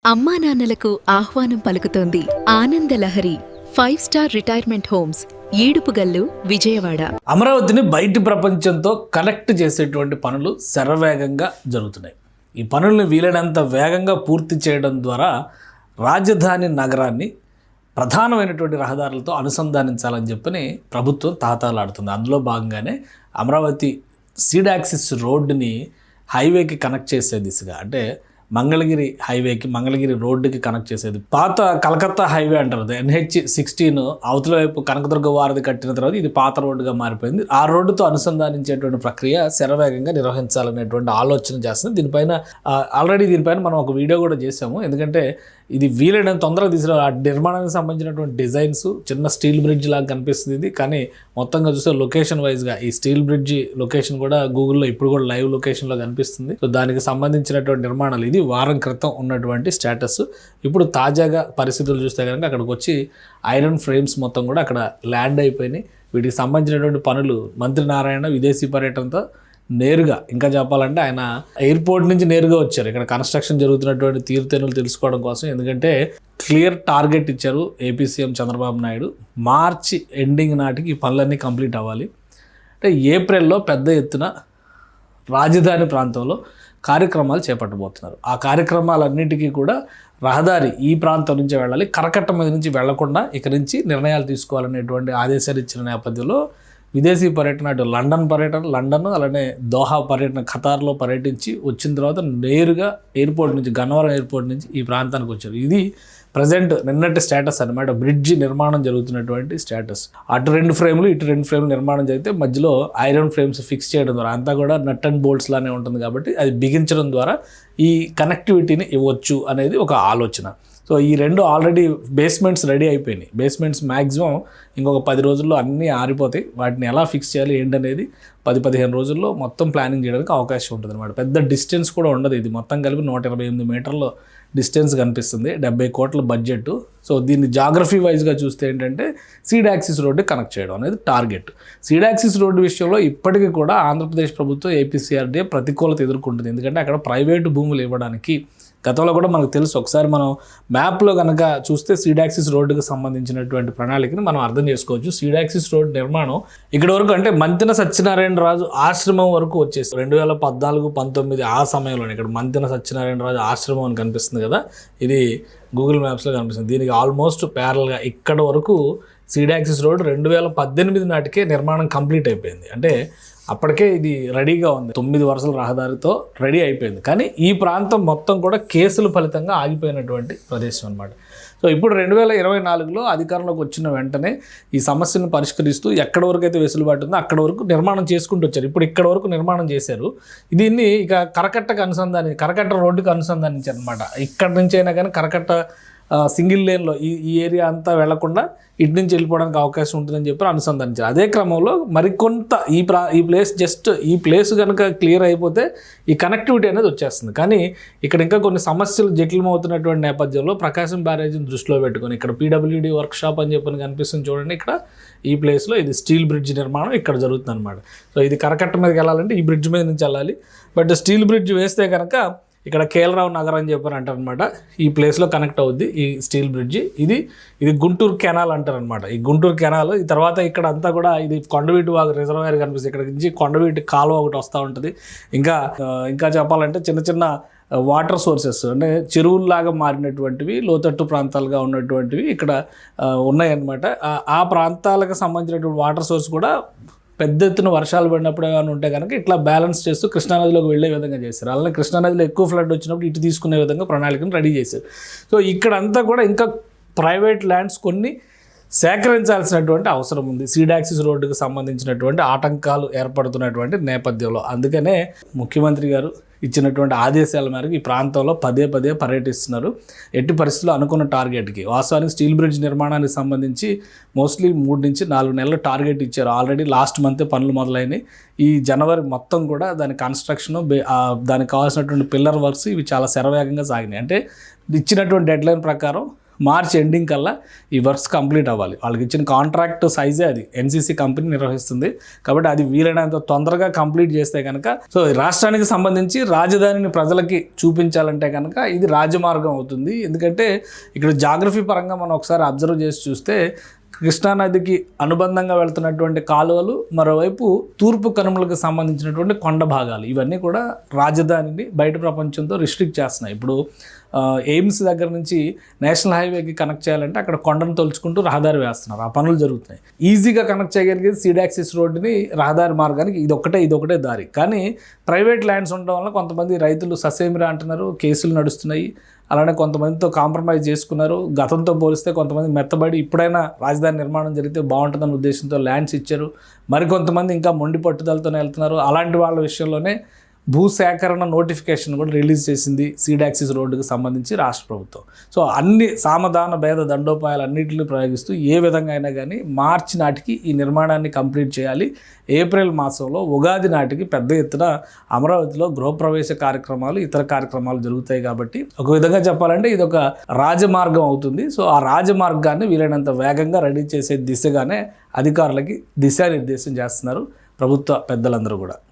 అమ్మా నాన్నలకు ఆహ్వానం పలుకుతోంది Ananda Lahari 5 star retirement homes Edupugallu Vijayawada. అమరావతిని బయటి ప్రపంచంతో కనెక్ట్ చేసేటువంటి పనులు శరవేగంగా జరుగుతున్నాయి. ఈ పనులను వీలైనంత వేగంగా పూర్తి చేయడం ద్వారా రాజధాని నగరాన్ని ప్రధానమైనటువంటి రహదారులతో అనుసంధానించాలని చెప్పని ప్రభుత్వం తాతాలాడుతుంది. అందులో భాగంగానే అమరావతి సీడ్ యాక్సిస్ రోడ్డుని హైవేకి కనెక్ట్ చేసే దిశగా, అంటే మంగళగిరి హైవేకి, మంగళగిరి రోడ్డుకి కనెక్ట్ చేసేది. పాత కలకత్తా హైవే అంటారు, NH-16 అవతల వైపు కనకదుర్గ వారధి కట్టిన తర్వాత ఇది పాత రోడ్డుగా మారిపోయింది. ఆ రోడ్డుతో అనుసంధానించేటువంటి ప్రక్రియ శరవేగంగా నిర్వహించాలనేటువంటి ఆలోచన చేస్తుంది. దీనిపైన మనం ఒక వీడియో కూడా చేసాము. ఎందుకంటే ఇది వీలైనంత తొందరగా తీసుకురా, ఆ నిర్మాణానికి సంబంధించినటువంటి డిజైన్స్ చిన్న స్టీల్ బ్రిడ్జ్ లాగా కనిపిస్తుంది ఇది. కానీ మొత్తంగా చూస్తే లొకేషన్ వైజ్గా ఈ స్టీల్ బ్రిడ్జ్ లొకేషన్ కూడా గూగుల్లో ఇప్పుడు కూడా లైవ్ లొకేషన్లో కనిపిస్తుంది. సో దానికి సంబంధించినటువంటి నిర్మాణాలు ఇది వారం క్రితం ఉన్నటువంటి స్టేటస్. ఇప్పుడు తాజాగా పరిస్థితులు చూస్తే కనుక అక్కడికి వచ్చి ఐరన్ ఫ్రేమ్స్ మొత్తం కూడా అక్కడ ల్యాండ్ అయిపోయినాయి. వీటికి సంబంధించినటువంటి పనులు మంత్రి నారాయణ విదేశీ పర్యటనతో నేరుగా, ఇంకా చెప్పాలంటే ఆయన ఎయిర్పోర్ట్ నుంచి నేరుగా వచ్చారు ఇక్కడ కన్స్ట్రక్షన్ జరుగుతున్నటువంటి తీరుతెన్నులు తెలుసుకోవడం కోసం. ఎందుకంటే క్లియర్ టార్గెట్ ఇచ్చారు ఏపీ సీఎం చంద్రబాబు నాయుడు, మార్చి ఎండింగ్ నాటికి ఈ పనులన్నీ కంప్లీట్ అవ్వాలి. అంటే ఏప్రిల్లో పెద్ద ఎత్తున రాజధాని ప్రాంతంలో కార్యక్రమాలు చేపట్టబోతున్నారు. ఆ కార్యక్రమాలన్నిటికీ కూడా రహదారి ఈ ప్రాంతం నుంచి వెళ్ళాలి, కరకట్ట మీద నుంచి వెళ్లకుండా ఇక్కడి నుంచి నిర్ణయాలు తీసుకోవాలనేటువంటి ఆదేశాలు ఇచ్చిన నేపథ్యంలో విదేశీ పర్యటన, అటు లండన్ అలానే దోహా పర్యటన, ఖతార్లో పర్యటించి వచ్చిన తర్వాత నేరుగా ఎయిర్పోర్ట్ నుంచి, గన్నవరం ఎయిర్పోర్ట్ నుంచి ఈ ప్రాంతానికి వచ్చారు. ఇది ప్రజెంట్ నిన్నటి స్టేటస్ అనమాట, బ్రిడ్జి నిర్మాణం జరుగుతున్నటువంటి స్టేటస్. అటు 2 ఫ్రేములు ఇటు 2 ఫ్రేములు నిర్మాణం జరిగితే మధ్యలో ఐరన్ ఫ్రేమ్స్ ఫిక్స్ చేయడం ద్వారా, అంతా కూడా నట్ అండ్ బోల్ట్స్ లానే ఉంటుంది కాబట్టి అది బిగించడం ద్వారా ఈ కనెక్టివిటీని ఇవ్వచ్చు అనేది ఒక ఆలోచన. సో ఈ 2 ఆల్రెడీ బేస్మెంట్స్ రెడీ అయిపోయినాయి. బేస్మెంట్స్ మ్యాక్సిమం ఇంకొక 10 రోజుల్లో అన్నీ ఆరిపోతాయి. వాటిని ఎలా ఫిక్స్ చేయాలి ఏంటనేది 10-15 రోజుల్లో మొత్తం ప్లానింగ్ చేయడానికి అవకాశం ఉంటుంది అనమాట. పెద్ద డిస్టెన్స్ కూడా ఉండదు. ఇది మొత్తం కలిపి 128 మీటర్ల డిస్టెన్స్ కనిపిస్తుంది, 70 కోట్ల బడ్జెట్. సో దీన్ని జాగ్రఫీ వైజ్గా చూస్తే ఏంటంటే సీడ్ యాక్సిస్ రోడ్డు కనెక్ట్ చేయడం అనేది టార్గెట్. సీడ్ యాక్సిస్ రోడ్డు విషయంలో ఇప్పటికీ కూడా ఆంధ్రప్రదేశ్ ప్రభుత్వం ఏపీసీఆర్డీఏ ప్రతికూలత ఎదుర్కొంటుంది. ఎందుకంటే అక్కడ ప్రైవేటు భూములు ఇవ్వడానికి గతంలో కూడా మనకు తెలుసు. ఒకసారి మనం మ్యాప్లో కనుక చూస్తే సీడ్ యాక్సిస్ రోడ్డుకి సంబంధించినటువంటి ప్రణాళికని మనం అర్థం చేసుకోవచ్చు. సీడ్ యాక్సిస్ రోడ్డు నిర్మాణం ఇక్కడ వరకు, అంటే మంతెన సత్యనారాయణ రాజు ఆశ్రమం వరకు వచ్చేసి 2014-19 ఆ సమయంలో ఇక్కడ మంతెన సత్యనారాయణ రాజు ఆశ్రమం అని కనిపిస్తుంది కదా, ఇది గూగుల్ మ్యాప్స్లో కనిపిస్తుంది. దీనికి ఆల్మోస్ట్ ప్యారల్గా ఇక్కడ వరకు సీడ్ యాక్సిస్ రోడ్ 2018 నాటికే నిర్మాణం కంప్లీట్ అయిపోయింది. అంటే అప్పటికే ఇది రెడీగా ఉంది, 9 వరుసల రహదారితో రెడీ అయిపోయింది. కానీ ఈ ప్రాంతం మొత్తం కూడా కేసుల ఫలితంగా ఆగిపోయినటువంటి ప్రదేశం అనమాట. సో ఇప్పుడు 2024లో అధికారంలోకి వచ్చిన వెంటనే ఈ సమస్యను పరిష్కరిస్తూ ఎక్కడ వరకు అయితే వెసులుబాటు ఉందో అక్కడ వరకు నిర్మాణం చేసుకుంటూ వచ్చారు. ఇప్పుడు ఇక్కడ వరకు నిర్మాణం చేశారు. దీన్ని ఇక కరకట్ట రోడ్డుకి అనుసంధానించారు అనమాట. ఇక్కడ నుంచి అయినా కానీ కరకట్ట సింగిల్ లేన్లో ఈ ఏరియా అంతా వెళ్లకుండా ఇటు నుంచి వెళ్ళిపోవడానికి అవకాశం ఉంటుందని చెప్పి అనుసంధానించారు. అదే క్రమంలో మరికొంత ఈ ప్లేస్ కనుక క్లియర్ అయిపోతే ఈ కనెక్టివిటీ అనేది వచ్చేస్తుంది. కానీ ఇక్కడ ఇంకా కొన్ని సమస్యలు జటిలమవుతున్నటువంటి నేపథ్యంలో ప్రకాశం బ్యారేజ్ని దృష్టిలో పెట్టుకొని ఇక్కడ PWD వర్క్షాప్ అని చెప్పని కనిపిస్తుంది చూడండి. ఇక్కడ ఈ ప్లేస్లో ఇది స్టీల్ బ్రిడ్జ్ నిర్మాణం ఇక్కడ జరుగుతుంది అనమాట. సో ఇది కరకట్ట మీదకి వెళ్ళాలంటే ఈ బ్రిడ్జ్ మీద నుంచి వెళ్ళాలి. బట్ స్టీల్ బ్రిడ్జ్ వేస్తే కనుక ఇక్కడ కేఎల్రావు నగర్ అని చెప్పని అంటారనమాట. ఈ ప్లేస్లో కనెక్ట్ అవుద్ది ఈ స్టీల్ బ్రిడ్జి. ఇది ఇది కెనాల్ అంటారనమాట. ఈ గుంటూరు కెనాల్ ఈ తర్వాత ఇక్కడ అంతా కూడా ఇది కొండవీటి వాగు రిజర్వాయర్ కనిపిస్తుంది. ఇక్కడ నుంచి కొండవీటి కాలువ ఒకటి వస్తూ ఉంటుంది. ఇంకా చెప్పాలంటే చిన్న చిన్న వాటర్ సోర్సెస్, అంటే చెరువుల్లాగా మారినటువంటివి, లోతట్టు ప్రాంతాలుగా ఉన్నటువంటివి ఇక్కడ ఉన్నాయన్నమాట. ఆ ప్రాంతాలకు సంబంధించినటువంటి వాటర్ సోర్స్ కూడా పెద్ద ఎత్తున వర్షాలు పడినప్పుడు ఏమైనా ఉంటే కనుక ఇట్లా బ్యాలెన్స్ చేస్తూ కృష్ణానదిలోకి వెళ్ళే విధంగా చేశారు. అలానే కృష్ణానదిలో ఎక్కువ ఫ్లడ్ వచ్చినప్పుడు ఇటు తీసుకునే విధంగా ప్రణాళికను రెడీ చేశారు. సో ఇక్కడంతా కూడా ఇంకా ప్రైవేట్ ల్యాండ్స్ కొన్ని సేకరించాల్సినటువంటి అవసరం ఉంది సీడ్ యాక్సిస్ రోడ్డుకు సంబంధించినటువంటి ఆటంకాలు ఏర్పడుతున్నటువంటి నేపథ్యంలో. అందుకనే ముఖ్యమంత్రి గారు ఇచ్చినటువంటి ఆదేశాల మేరకు ఈ ప్రాంతంలో పదే పర్యటిస్తున్నారు. ఎట్టి పరిస్థితుల్లో అనుకున్న టార్గెట్కి, వాస్తవానికి స్టీల్ బ్రిడ్జ్ నిర్మాణానికి సంబంధించి మోస్ట్లీ 3 నుంచి 4 నెలల టార్గెట్ ఇచ్చారు. ఆల్రెడీ లాస్ట్ మంతే పనులు మొదలైనవి. ఈ జనవరి మొత్తం కూడా దాని కన్స్ట్రక్షన్, దానికి కావాల్సినటువంటి పిల్లర్ వర్క్స్ ఇవి చాలా శరవేగంగా సాగినాయి. అంటే ఇచ్చినటువంటి డెడ్లైన్ ప్రకారం మార్చ్ ఎండింగ్ కల్లా ఈ వర్క్స్ కంప్లీట్ అవ్వాలి. వాళ్ళకి ఇచ్చిన కాంట్రాక్ట్ సైజే అది, ఎన్సీసీ కంపెనీ నిర్వహిస్తుంది కాబట్టి అది వీలైనంత తొందరగా కంప్లీట్ చేస్తే కనుక, సో రాష్ట్రానికి సంబంధించి రాజధానిని ప్రజలకి చూపించాలంటే కనుక ఇది రాజమార్గం అవుతుంది. ఎందుకంటే ఇక్కడ జాగ్రఫీ పరంగా మనం ఒకసారి అబ్జర్వ్ చేసి చూస్తే కృష్ణానదికి అనుబంధంగా వెళ్తున్నటువంటి కాలువలు, మరోవైపు తూర్పు కనుమలకు సంబంధించినటువంటి కొండ భాగాలు, ఇవన్నీ కూడా రాజధానిని బయట ప్రపంచంతో రిస్ట్రిక్ట్ చేస్తున్నాయి. ఇప్పుడు ఎయిమ్స్ దగ్గర నుంచి నేషనల్ హైవేకి కనెక్ట్ చేయాలంటే అక్కడ కొండను తొలుచుకుంటూ రహదారి వేస్తున్నారు, ఆ పనులు జరుగుతున్నాయి. ఈజీగా కనెక్ట్ చేయగలిగేది సీడ్ యాక్సిస్ రోడ్డుని రహదారి మార్గానికి ఇదొకటే దారి. కానీ ప్రైవేట్ ల్యాండ్స్ ఉండడం వల్ల కొంతమంది రైతులు ససేమిరా అంటున్నారు, కేసులు నడుస్తున్నాయి. అలానే కొంతమందితో కాంప్రమైజ్ చేసుకున్నారు. గతంతో పోలిస్తే కొంతమంది మెత్తబడి ఇప్పుడైనా రాజధాని నిర్మాణం జరిగితే బాగుంటుందన్న ఉద్దేశంతో ల్యాండ్స్ ఇచ్చారు. మరికొంతమంది ఇంకా మొండి పట్టుదలతోనే వెళ్తున్నారు. అలాంటి వాళ్ళ విషయంలోనే భూసేకరణ నోటిఫికేషన్ కూడా రిలీజ్ చేసింది సీడ్ యాక్సిస్ రోడ్డుకు సంబంధించి రాష్ట్ర ప్రభుత్వం. సో అన్ని సామధాన భేద దండోపాయాలు అన్నింటినీ ప్రయోగిస్తూ ఏ విధంగా అయినా కానీ మార్చి నాటికి ఈ నిర్మాణాన్ని కంప్లీట్ చేయాలి. ఏప్రిల్ మాసంలో ఉగాది నాటికి పెద్ద ఎత్తున అమరావతిలో గృహప్రవేశ కార్యక్రమాలు, ఇతర కార్యక్రమాలు జరుగుతాయి. కాబట్టి ఒక విధంగా చెప్పాలంటే ఇది ఒక రాజమార్గం అవుతుంది. సో ఆ రాజమార్గాన్ని వీలైనంత వేగంగా రెడీ చేసే దిశగానే అధికారులకి దిశానిర్దేశం చేస్తున్నారు ప్రభుత్వ పెద్దలందరూ కూడా.